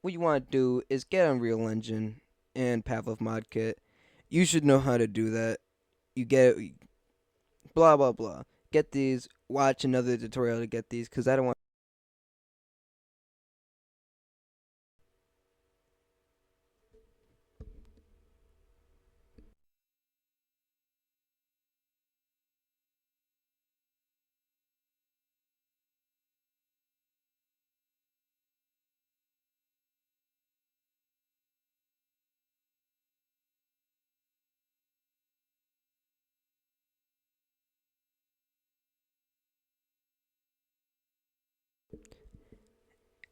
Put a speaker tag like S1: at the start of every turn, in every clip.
S1: what you want to do is get Unreal Engine and Pavlov Mod Kit. You should know how to do that. You get blah blah blah. Get these. Watch another tutorial to get these because I don't want.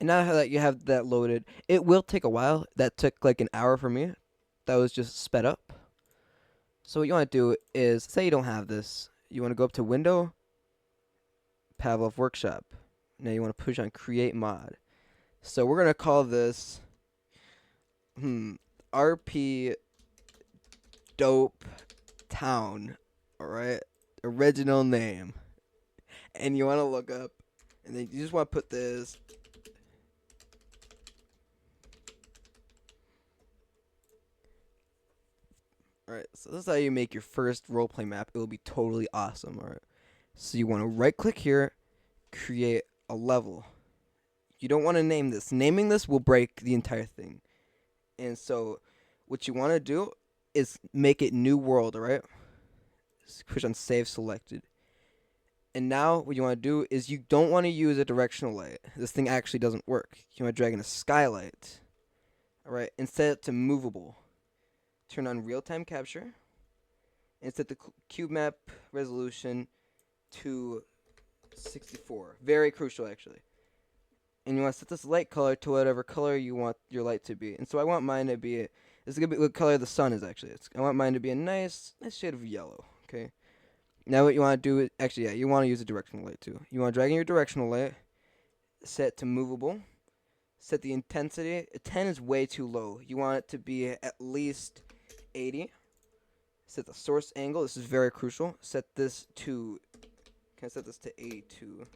S1: And now that you have that loaded, it will take a while. That took like an hour for me. That was just sped up. So what you want to do is, say you don't have this, you want to go up to Window, Pavlov Workshop. Now you want to push on Create Mod. So we're gonna call this RP Dope Town. All right, original name. And you want to look up, and then you just want to put this. Alright, so this is how you make your first roleplay map. It will be totally awesome, alright? So you want to right click here, create a level. You don't want to name this. Naming this will break the entire thing. And so what you want to do is make it new world, alright? Push on save selected. And now what you want to do is you don't want to use a directional light. This thing actually doesn't work. You want to drag in a skylight, alright, and set it to movable. Turn on real-time capture and set the cube map resolution to 64. Very crucial, actually. And you want to set this light color to whatever color you want your light to be. And so I want mine to be, this is going to be what color the sun is, actually. I want mine to be a nice shade of yellow, okay? Now what you want to do is, actually, yeah, you want to use a directional light, too. You want to drag in your directional light, set to movable, set the intensity. 10 is way too low. You want it to be at least 80. Set the source angle. This is very crucial. Set this to, can I set this to 82?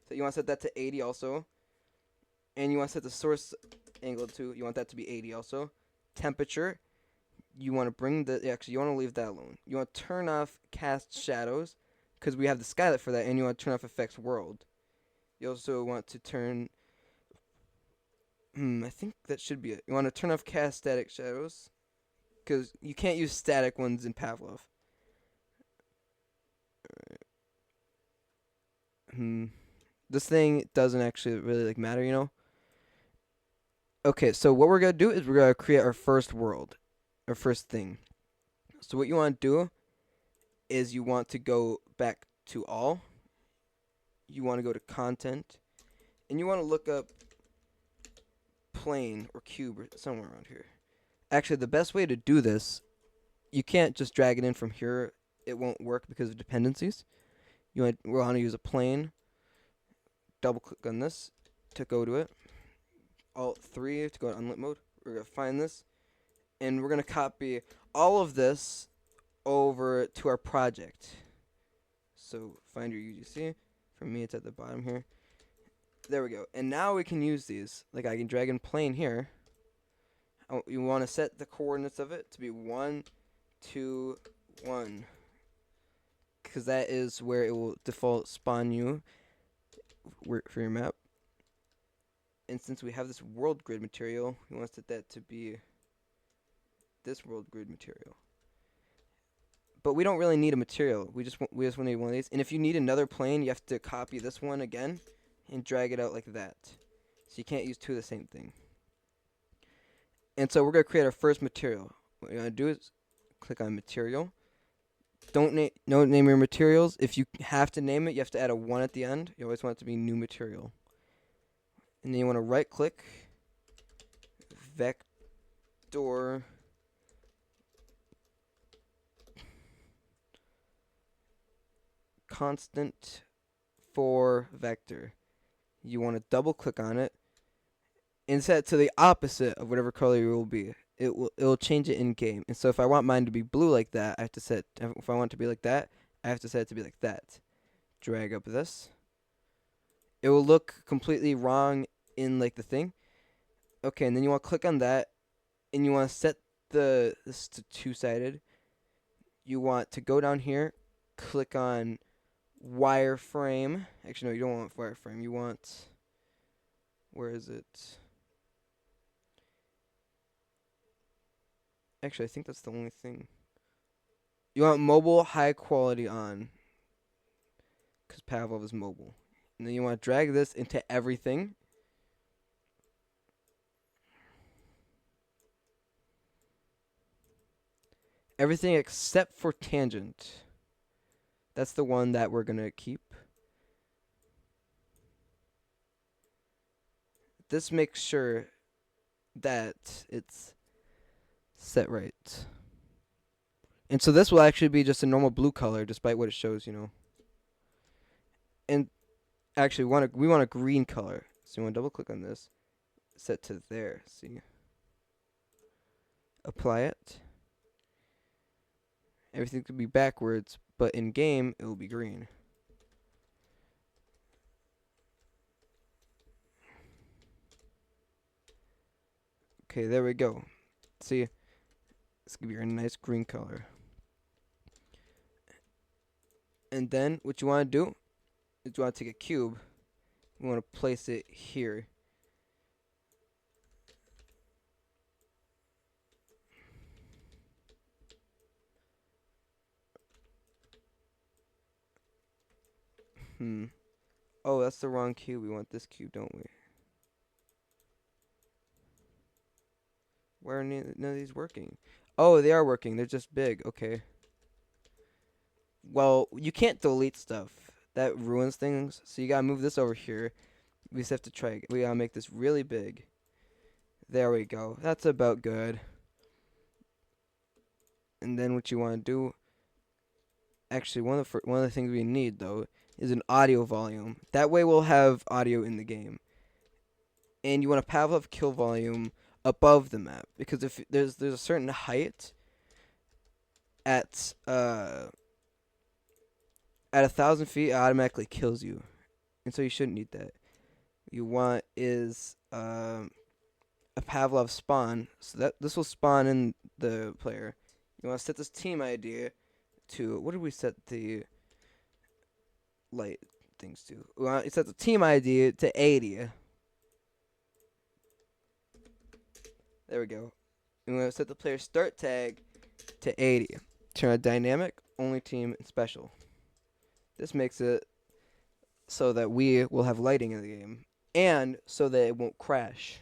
S1: So you want to set that to 80 also. And you want to set the source angle to, you want that to be 80 also. Temperature, you want to bring the, actually you want to leave that alone. You want to turn off cast shadows, because we have the skylight for that, and you want to turn off effects world. You also want to turn, I think that should be it. You want to turn off cast static shadows, because you can't use static ones in Pavlov. This thing doesn't actually really like matter, you know. Okay, so what we're gonna do is we're gonna create our first world, our first thing. So what you want to do is you want to go back to all. You want to go to content, and you want to look up plane or cube or somewhere around here. Actually, the best way to do this, you can't just drag it in from here. It won't work because of dependencies. We want to use a plane. Double click on this to go to it. Alt 3 to go to unlit mode. We're going to find this, and we're going to copy all of this over to our project. So find your UGC. For me, it's at the bottom here. There we go. And now we can use these. Like I can drag in plane here. You want to set the coordinates of it to be 1, 2, 1. Because that is where it will default spawn you for your map. And since we have this world grid material, we want to set that to be this world grid material. But we don't really need a material. We just want to need one of these. And if you need another plane, you have to copy this one again and drag it out like that. So you can't use two of the same thing. And so we're going to create our first material. What you're going to do is click on material. Don't name your materials. If you have to name it, you have to add a 1 at the end. You always want it to be new material. And then you want to right click, vector, constant for vector. You want to double click on it and set it to the opposite of whatever color it will be. It will change it in game. And so if I want mine to be blue like that, I have to set, if I want it to be like that, I have to set it to be like that. Drag up this. It will look completely wrong in like the thing. Okay, and then you want to click on that, and you want to set this to two-sided. You want to go down here, click on wireframe. Actually, no, you don't want wireframe. You want, where is it? Actually, I think that's the only thing. You want mobile high quality on, because Pavlov is mobile. And then you want to drag this into everything. Everything except for tangent. That's the one that we're going to keep. This makes sure that it's set right. And so this will actually be just a normal blue color, despite what it shows, you know. And actually, we want a green color. So you want to double click on this, set to there. See, apply it. Everything could be backwards, but in game it will be green. Okay, there we go. See, it's gonna be a nice green color. And then what you want to do is you want to take a cube. You want to place it here. Oh, that's the wrong cube. We want this cube, don't we? Why are none of these working? Oh, they are working. They're just big. Okay. Well, you can't delete stuff. That ruins things. So you gotta move this over here. We just have to try. We gotta make this really big. There we go. That's about good. And then what you want to do, actually one of the things we need though is an audio volume. That way we'll have audio in the game. And you want a Pavlov kill volume above the map, because if there's a certain height at 1,000 feet, it automatically kills you, and so you shouldn't need that. You want is a Pavlov spawn, so that this will spawn in the player. You want to set this team ID to, what did we set the light things to? We want to set the team ID to 80. There we go. And we want to set the player start tag to 80. Turn on dynamic, only team, and special. This makes it so that we will have lighting in the game, and so that it won't crash.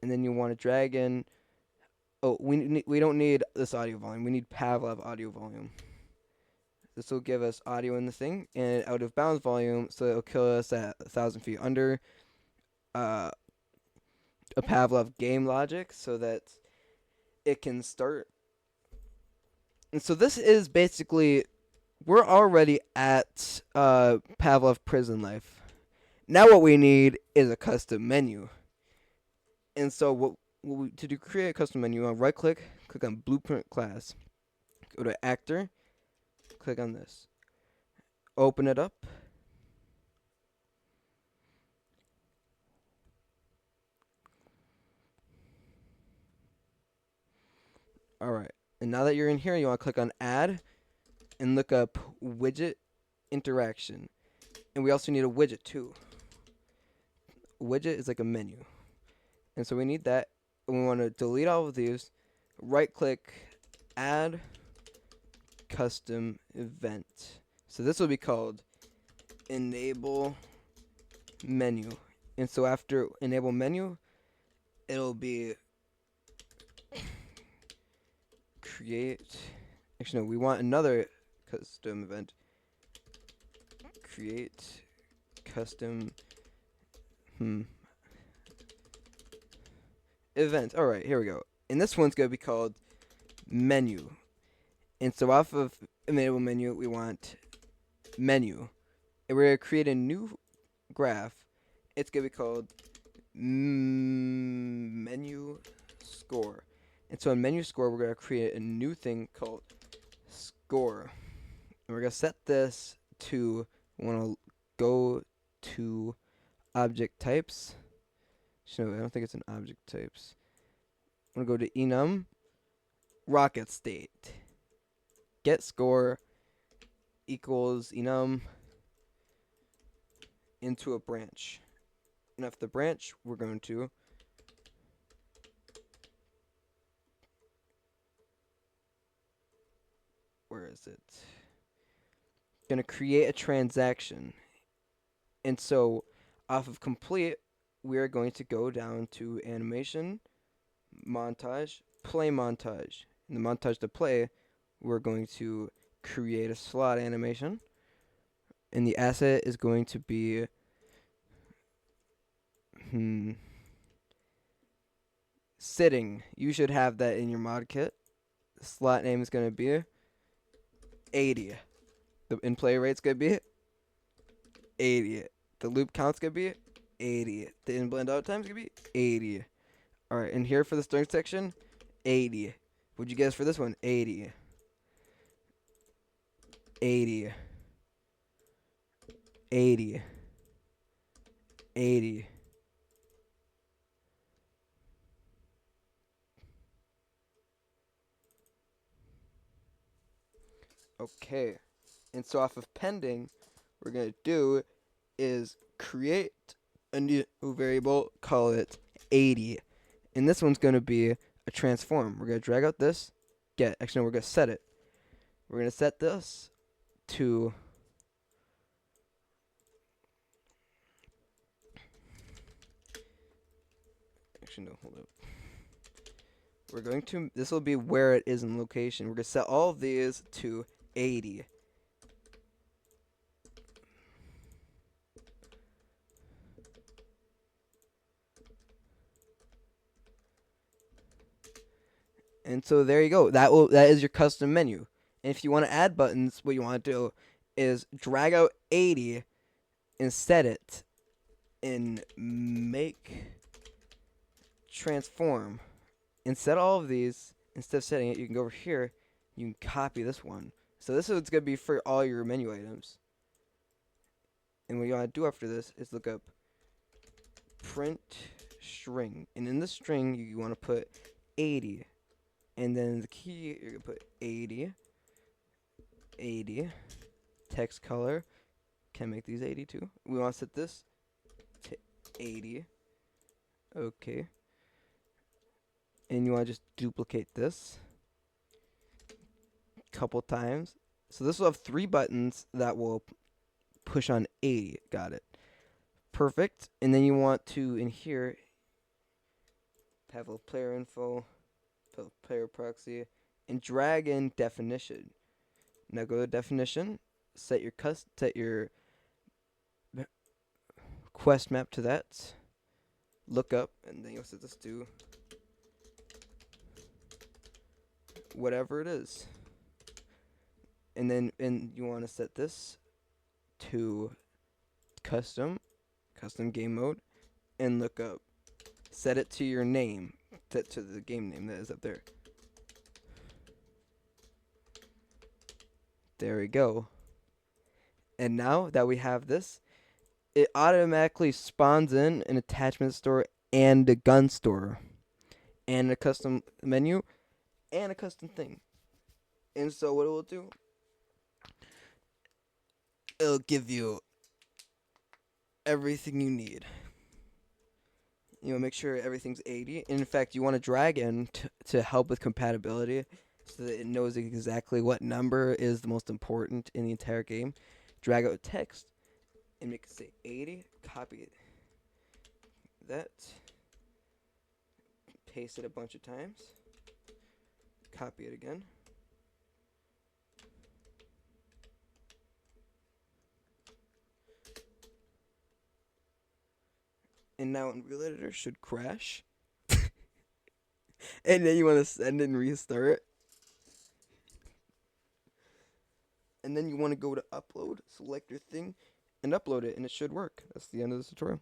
S1: And then you want to drag in. Oh, we don't need this audio volume. We need Pavlov audio volume. This will give us audio in the thing, and out of bounds volume, so it'll kill us at 1,000 feet under. A Pavlov game logic, so that it can start. And so this is basically, we're already at Pavlov prison life. Now what we need is a custom menu. And so to create a custom menu, I'll right click on blueprint class, go to actor, click on this, open it up. Alright, and now that you're in here, you want to click on add and look up widget interaction. And we also need a widget too. Widget is like a menu. And so we need that. And we want to delete all of these. Right click, add custom event. So this will be called enable menu. And so after enable menu, it'll be create. Actually, no, we want another custom event. Create custom event. Alright, here we go. And this one's going to be called menu. And so off of enable menu, we want menu. And we're going to create a new graph. It's going to be called menu score. And so in menu score, we're going to create a new thing called score. And we're going to set this to, we want to go to object types, No, I don't think it's an object types. I'm gonna go to enum rocket state. Get score equals enum into a branch. And after the branch, we're going to where is it? Gonna create a transaction. And so off of complete, we are going to go down to animation, montage, play montage. In the montage to play, we're going to create a slot animation. And the asset is going to be sitting. You should have that in your mod kit. The slot name is going to be 80. The in-play rate's going to be 80. The loop count's going to be 80. The in-blend out time's going to be 80. Alright, and here for the string section, 80. What'd you guess for this one? 80. 80. 80. 80. Okay. And so off of pending, what we're going to do is create a new variable, call it 80. And this one's going to be a transform. We're going to drag out this, actually, no, we're going to set it. We're going to set this to actually, no, hold up. We're going to, this will be where it is in location. We're going to set all of these to 80. And so there you go. That is your custom menu. And if you want to add buttons, what you want to do is drag out 80 and set it in make transform. And set all of these, instead of setting it, you can go over here, you can copy this one. So this is what's going to be for all your menu items. And what you want to do after this is look up print string. And in the string, you want to put 80. And then the key, you're going to put 80. 80. Text color. Can make these 80 too. We want to set this to 80. Okay. And you want to just duplicate this a couple times. So this will have 3 buttons that will push on 80. Got it. Perfect. And then you want to, in here, Pavlov player info, Pavlov player proxy, and drag in definition. Now go to definition, set your quest map to that. Look up, and then you'll set this to whatever it is. And then you want to set this to custom game mode, and look up. Set it to your name, set to the game name that is up there. There we go. And now that we have this, it automatically spawns in an attachment store and a gun store and a custom menu and a custom thing. And so what it will do, it'll give you everything you need. You know, make sure everything's 80. And in fact, you want to drag in to help with compatibility so that it knows exactly what number is the most important in the entire game. Drag out text and make it say 80. Copy that. Paste it a bunch of times. Copy it again. And now Unreal Editor should crash. And then you want to send and restart. And then you want to go to upload, select your thing, and upload it, and it should work. That's the end of this tutorial.